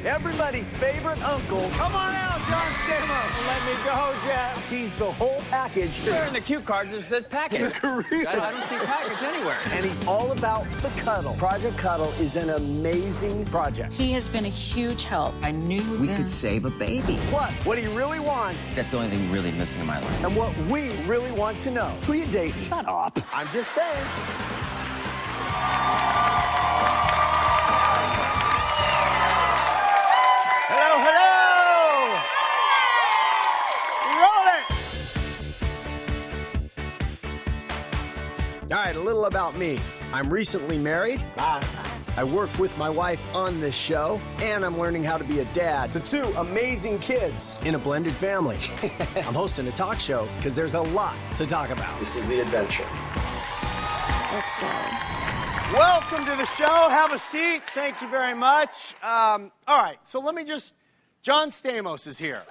Everybody's favorite uncle. Come on out, John Stamos. Let me go, Jeff. He's the whole package. There in the cue cards it says package. The career. I don't see package anywhere. And he's all about the Cuddle. Project Cuddle is an amazing project. He has been a huge help. I knew we could save a baby. Plus, what he really wants. That's the only thing really missing in my life. And what we really want to know. Who you dating? Shut up. I'm just saying. Hello, hello. Roll it. All right, a little about me. I'm recently married. I work with my wife on this show, and I'm learning how to be a dad to two amazing kids in a blended family. I'm hosting a talk show because there's a lot to talk about. This is the adventure. Let's go. Welcome to the show. Have a seat. Thank you very much. All right, so let me just... John Stamos is here.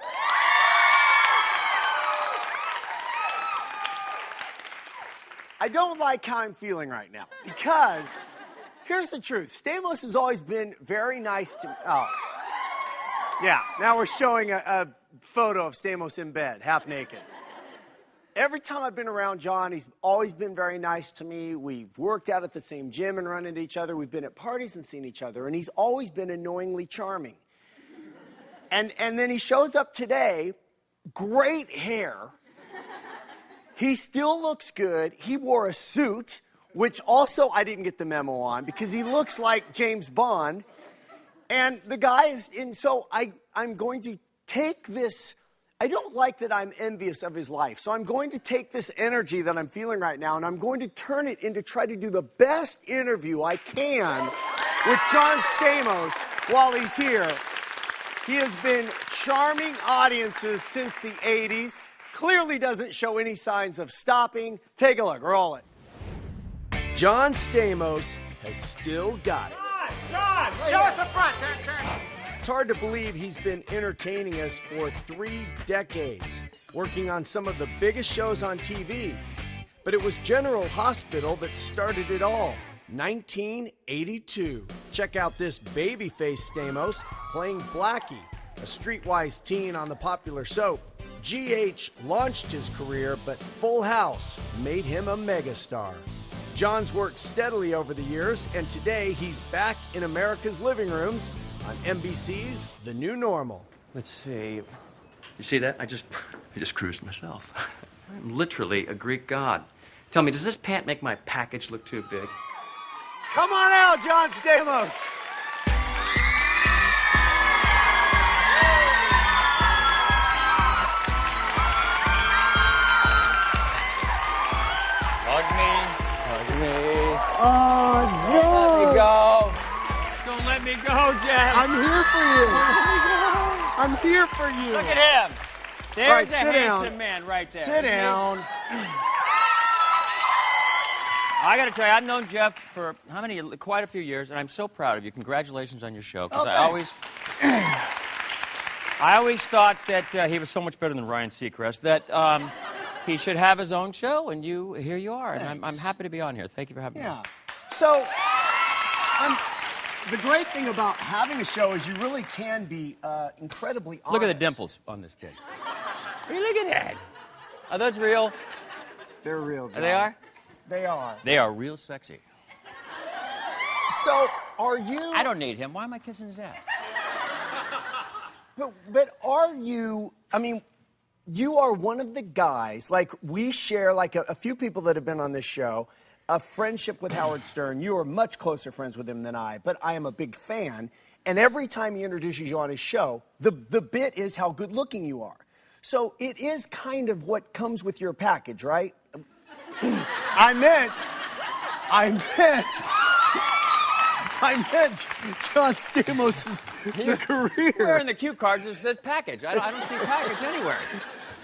I don't like how I'm feeling right now because here's the truth. Stamos has always been very nice to me. Oh. Yeah, now we're showing a photo of Stamos in bed, half naked. Every time I've been around John, he's always been very nice to me. We've worked out at the same gym and run into each other. We've been at parties and seen each other, and he's always been annoyingly charming. And then he shows up today, great hair. He still looks good. He wore a suit, which also I didn't get the memo on because he looks like James Bond. And the guy is, and so I'm going to take this. I don't like that I'm envious of his life. So I'm going to take this energy that I'm feeling right now and I'm going to turn it into try to do the best interview I can with John Stamos while he's here. He has been charming audiences since the 80s. Clearly doesn't show any signs of stopping. Take a look. Roll it. John Stamos has still got it. John, Show us the front. Turn. It's hard to believe he's been entertaining us for 3 decades, working on some of the biggest shows on TV. But it was General Hospital that started it all. 1982. Check out this babyface Stamos playing Blackie, a streetwise teen on the popular soap. GH launched his career, but Full House made him a megastar. John's worked steadily over the years, and today he's back in America's living rooms on NBC's The New Normal. Let's see. You see that? I just cruised myself. I'm literally a Greek god. Tell me, does this pant make my package look too big? Come on out, John Stamos. Hug me. Oh, Let me go. Don't let me go, Jeff. I'm here for you. I'm here for you. Look at him. There's All right, a sit handsome down. man right there. Sit down. I got to tell you, I've known Jeff for quite a few years, and I'm so proud of you. Congratulations on your show. Because I always thought that he was so much better than Ryan Seacrest, that he should have his own show, and here you are. And I'm happy to be on here. Thank you for having me. Yeah. So, the great thing about having a show is you really can be incredibly honest. Look at the dimples on this kid. Hey, look at that. Are those real? They're real, John. They are? They are. They are real sexy. So, are you... I don't need him. Why am I kissing his ass? But are you... I mean, you are one of the guys, like, we share, like, a few people that have been on this show, a friendship with Howard Stern. You are much closer friends with him than I, but I am a big fan. And every time he introduces you on his show, the bit is how good-looking you are. So it is kind of what comes with your package, right? I meant John Stamos' the career. Where in the cue cards it says package? I don't see package anywhere.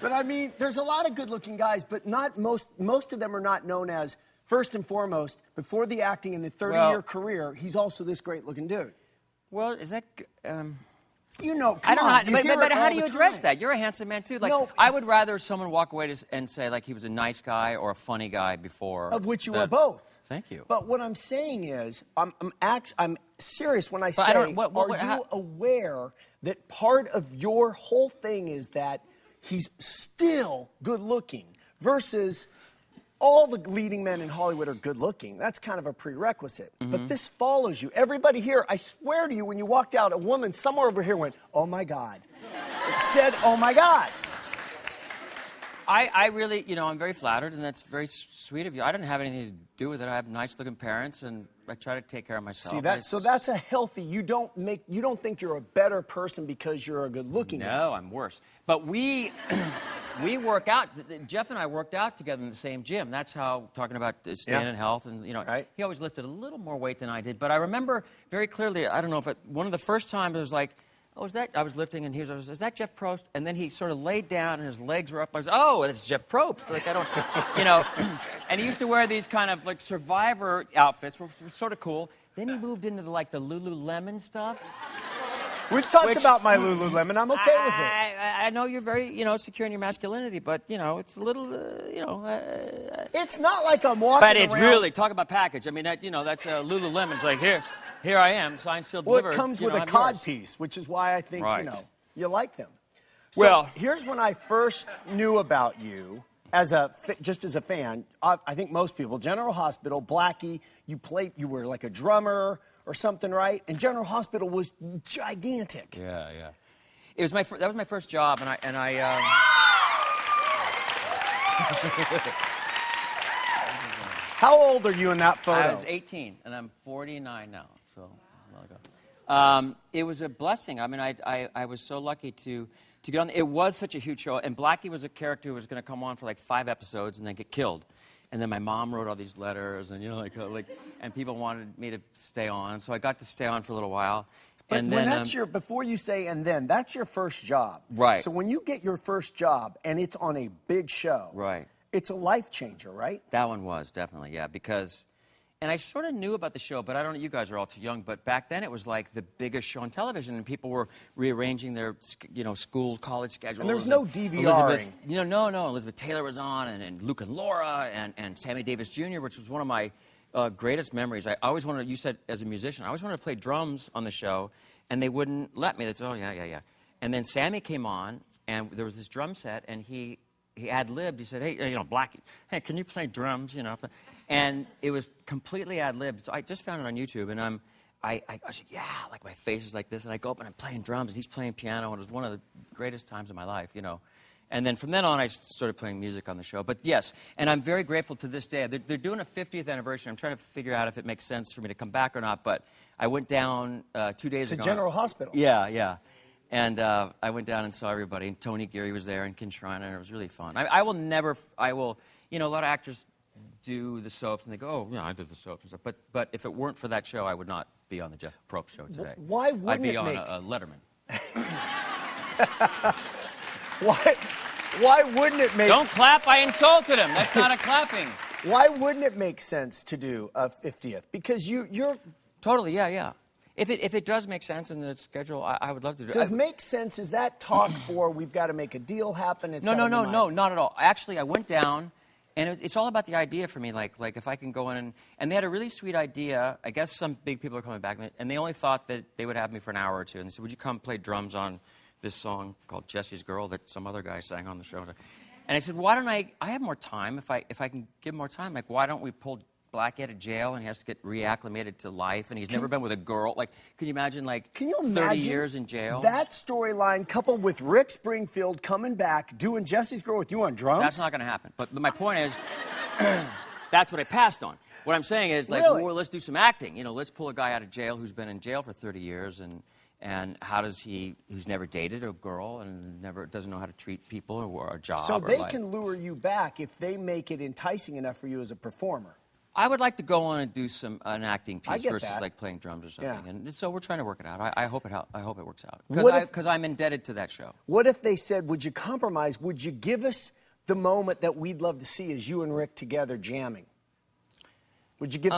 But I mean, there's a lot of good-looking guys, but not most of them are not known as, first and foremost, before the acting in the 30-year career, he's also this great-looking dude. Well, is that... You know, I don't know. come on, you hear But it how all do you the address time. that? You're a handsome man too. Like No. I would rather someone walk away and say like he was a nice guy or a funny guy before. Of which you that- are both. Thank you. But what I'm saying is, I'm serious when I But say, I don't- are you how- aware that part of your whole thing is that he's still good looking versus all the leading men in Hollywood are good looking. That's kind of a prerequisite. Mm-hmm. But this follows you. Everybody here, I swear to you, when you walked out, a woman somewhere over here went, oh my God. It said, oh my God. I really, you know, I'm very flattered, and that's very sweet of you. I didn't have anything to do with it. I have nice-looking parents, and I try to take care of myself. See, that's a healthy, you don't think you're a better person because you're a good looking guy. No, I'm worse. But we work out. Jeff and I worked out together in the same gym. That's how, talking about staying in health, and, you know, Right. he always lifted a little more weight than I did. But I remember very clearly, I don't know if one of the first times it was like, oh, is that, I was lifting, and he was, is that Jeff Probst? And then he sort of laid down, and his legs were up. I was, oh, it's Jeff Probst. Like, I don't, you know. And he used to wear these kind of, like, Survivor outfits, which was sort of cool. Then he moved into, like, the Lululemon stuff. We've talked Which- about my Lululemon. I'm okay with it. I know you're very, you know, secure in your masculinity, but, you know, it's a little, you know. It's not like I'm walking But it's around. really, talk about package. I mean, that, you know, that's Lululemon's like, here I am, signed, sealed, Well, delivered. it comes you with know, a I'm cod yours. piece, which is why I think, Right. you know, you like them. So Well- here's when I first knew about you as just as a fan. I think most people, General Hospital, Blackie, you were like a drummer or something, right? And General Hospital was gigantic. Yeah, yeah. It was that was my first job, and I How old are you in that photo? I was 18, and I'm 49 now, so a while ago. It was a blessing. I mean, I was so lucky to get on. It was such a huge show, and Blackie was a character who was going to come on for like 5 episodes and then get killed. And then my mom wrote all these letters, and you know, and people wanted me to stay on, so I got to stay on for a little while. But And when then, that's before you say and then, that's your first job. Right. So when you get your first job and it's on a big show, Right. It's a life changer, right? That one was, definitely, yeah, because, and I sort of knew about the show, but I don't know, you guys are all too young, but back then it was like the biggest show on television, and people were rearranging their, you know, school, college schedules. And there was no DVRing. Elizabeth Taylor was on, and Luke and Laura, and Sammy Davis Jr., which was one of my greatest memories. I always wanted, you said as a musician, I always wanted to play drums on the show, and they wouldn't let me. They said, oh, yeah. And then Sammy came on, and there was this drum set, and he ad-libbed. He said, hey, you know, Blackie, hey, can you play drums, you know? And it was completely ad-libbed. So I just found it on YouTube, and I said, yeah, like my face is like this, and I go up and I'm playing drums, and he's playing piano, and it was one of the greatest times of my life, you know. And then from then on, I started playing music on the show. But yes, and I'm very grateful to this day. They're doing a 50th anniversary. I'm trying to figure out if it makes sense for me to come back or not, but I went down 2 days ago. To General Hospital. Yeah. And I went down and saw everybody, and Tony Geary was there, and Ken Schreiner, and it was really fun. I will, you know, a lot of actors do the soaps, and they go, oh, yeah, I did the soaps and stuff. But if it weren't for that show, I would not be on the Jeff Probst show today. Why wouldn't I'd be it on make... a Letterman. Why wouldn't it make... Don't clap, I insulted him. That's not a clapping. Why wouldn't it make sense to do a 50th? Because you're... Totally, yeah. If it does make sense in the schedule, I would love to do it. Does make sense, is that talk for we've got to make a deal happen? No, not at all. Actually, I went down, and it's all about the idea for me. Like if I can go in, and they had a really sweet idea. I guess some big people are coming back, and they only thought that they would have me for an hour or two. And they said, would you come play drums on this song called Jesse's Girl that some other guy sang on the show? And I said, why don't I have more time, if I can give more time, like why don't we pull Blackie out of jail, and he has to get reacclimated to life, and he's never been with a girl. Like, can you imagine, 30 years in jail? That storyline coupled with Rick Springfield coming back, doing Jesse's Girl with you on drums? That's not going to happen. But my point is, that's what I passed on. What I'm saying is, Really? well, let's do some acting. You know, let's pull a guy out of jail who's been in jail for 30 years, and how does who's never dated a girl and doesn't know how to treat people or a job So or they life. can lure you back if they make it enticing enough for you as a performer. I would like to go on and do an acting I piece get versus that. like playing drums or something. Yeah. And so we're trying to work it out. I hope it works out What if- because I'm indebted to that show. What if they said, would you compromise? Would you give us the moment that we'd love to see as you and Rick together jamming? Would you give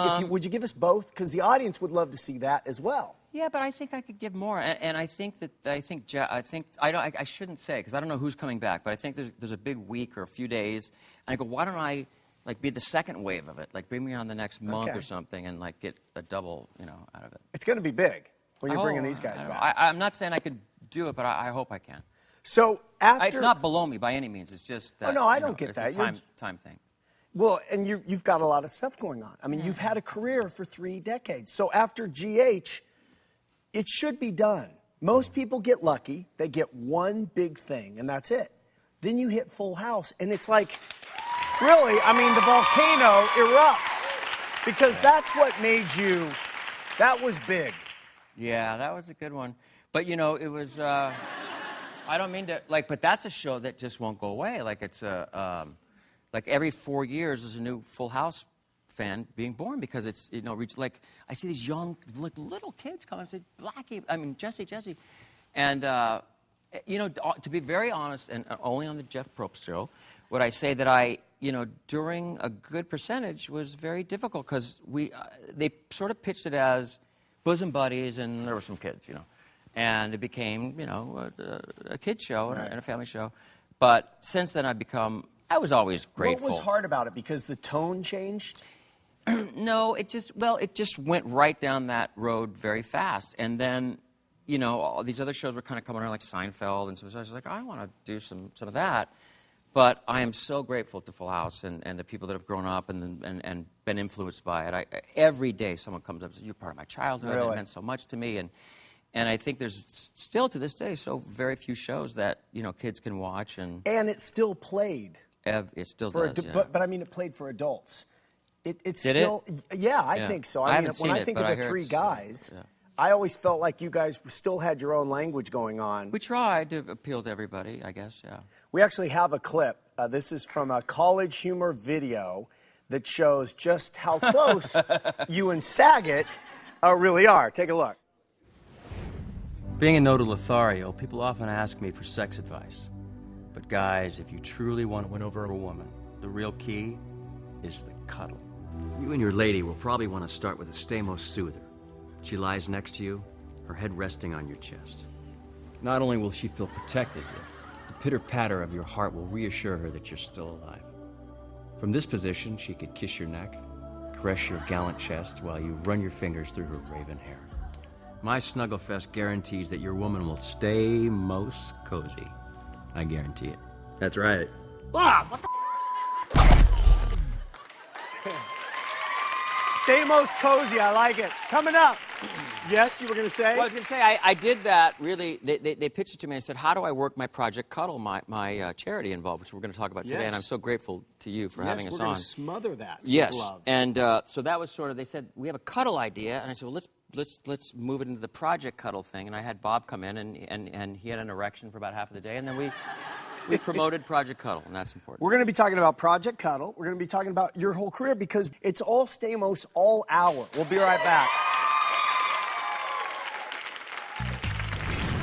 us both? Because the audience would love to see that as well. Yeah, but I think I could give more, and I think that I shouldn't say because I don't know who's coming back, but I think there's a big week or a few days, and I go, why don't I like be the second wave of it? Like bring me on the next month or something, and like get a double, out of it. It's going to be big when you're bringing these guys back. I'm not saying I could do it, but I hope I can. So after it's not below me by any means. It's just that, no, I don't get that. It's a time thing. Well, and you've got a lot of stuff going on. I mean, you've had a career for 3 decades. So after GH, it should be done. Most people get lucky. They get one big thing, and that's it. Then you hit Full House, and it's like, really, I mean, the volcano erupts because that's what made you, that was big. Yeah, that was a good one. But, it was, I don't mean to, but that's a show that just won't go away. Like, it's like every 4 years there's a new Full House fan being born because it's, I see these young, little kids come and say, Jesse. And, to be very honest, and only on the Jeff Probst show, would I say that I, during a good percentage was very difficult because they sort of pitched it as bosom buddies and there were some kids, And it became, a kid's show and a family show. But since then I was always grateful. What was hard about it? Because the tone changed? No, it just went right down that road very fast. And then, all these other shows were kind of coming around like Seinfeld. And so I was like, I want to do some of that. But I am so grateful to Full House and the people that have grown up and been influenced by it. Every day someone comes up and says, you're part of my childhood. Really? It meant so much to me. And I think there's still to this day so very few shows that, kids can watch. And it still played. It still does, yeah. But I mean, it played for adults. It's Did still, it? Yeah, I think so. I haven't when seen I it, think but of I the hear 3 it's, guys, yeah. I always felt like you guys still had your own language going on. We tried to appeal to everybody, I guess, yeah. We actually have a clip. This is from a College Humor video that shows just how close you and Saget really are. Take a look. Being a nodal Lothario, people often ask me for sex advice. But guys, if you truly want to win over a woman, the real key is the cuddle. You and your lady will probably want to start with a Stamos soother. She lies next to you, her head resting on your chest. Not only will she feel protected, the pitter-patter of your heart will reassure her that you're still alive. From this position, she could kiss your neck, caress your gallant chest while you run your fingers through her raven hair. My Snugglefest guarantees that your woman will stay most cozy. I guarantee it. That's right. What the Stamos Cozy, I like it. Coming up. Yes, you were going to say? Well, I was going to say, I did that really. They pitched it to me and I said, how do I work my Project Cuddle, my charity involved, which we're going to talk about today. And I'm so grateful to you for having us on. Yes, we're going to smother that yes. with love. And so that was sort of, they said, we have a cuddle idea. And I said, well, let's move it into the Project Cuddle thing. And I had Bob come in, and he had an erection for about half of the day. And then we promoted Project Cuddle, and that's important. We're going to be talking about Project Cuddle. We're going to be talking about your whole career because it's all Stamos all hour. We'll be right back.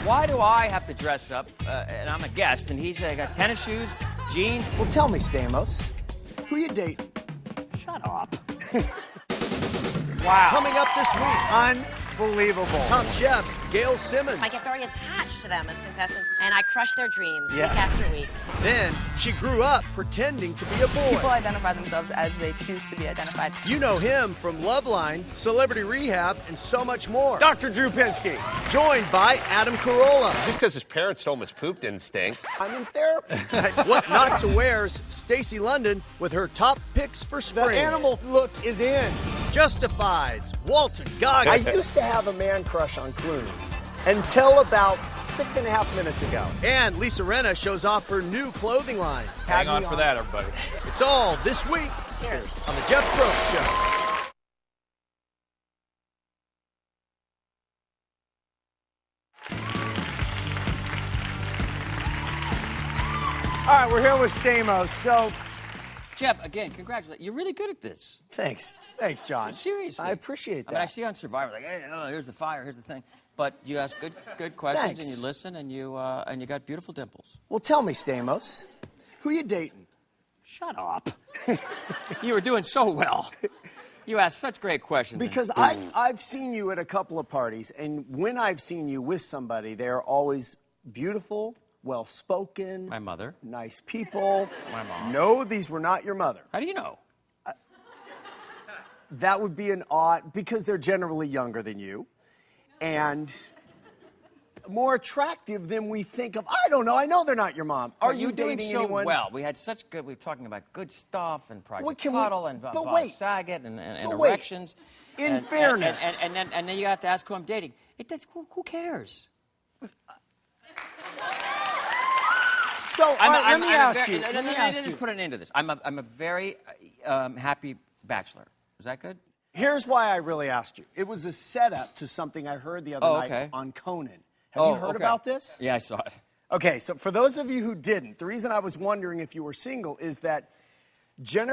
Why do I have to dress up? And I'm a guest, and he's got tennis shoes, jeans. Well, tell me, Stamos, who you dating? Shut up. Wow. Coming up this week, unbelievable. Top chefs, Gail Simmons. I get very attached to them as contestants, and I crush their dreams Yes. week after week. Then she grew up pretending to be a boy. People identify themselves as they choose to be identified. You know him from Loveline, Celebrity Rehab, and so much more. Dr. Drew Pinsky, joined by Adam Carolla. Just because his parents told him his poop didn't stink. I'm in therapy. What Not to Wear's Stacey London with her top picks for spring. The animal look is in. Justified's Walton Goggins. I used to have a man crush on Clooney until about 6.5 minutes ago. And Lisa Rinna shows off her new clothing line. Hang on for that, everybody. It's all this week. Cheers. On the Jeff Probst Show. All right, we're here with Stamos. So, Jeff, again, congratulations. You're really good at this. thanks, John. Seriously. I appreciate that. I mean, I see on Survivor, like, hey, here's the fire, here's the thing. But you ask good questions, Thanks. and you listen, and you got beautiful dimples. Well, tell me, Stamos, who you dating? Shut up. You were doing so well. You ask such great questions. Because I've seen you at a couple of parties, and when I've seen you with somebody, they're always beautiful, well-spoken. My mother. Nice people. My mom. No, these were not your mother. How do you know? That would be an odd, because they're generally younger than you, and more attractive than we think of. I don't know. I know they're not your mom. Are you doing dating so anyone? well? We had such good. We were talking about good stuff and What Project can we- Cuddle and but Bob wait. Saget and But wait. erections. In And- fairness. and then you have to ask who I'm dating. Who cares? So let me ask you. Let me just put an end to this. I'm a very happy bachelor. Is that good? Here's why I really asked you. It was a setup to something I heard the other night okay. on Conan. Have you heard about this? Yeah, I saw it. Okay, so for those of you who didn't, the reason I was wondering if you were single is that Jennifer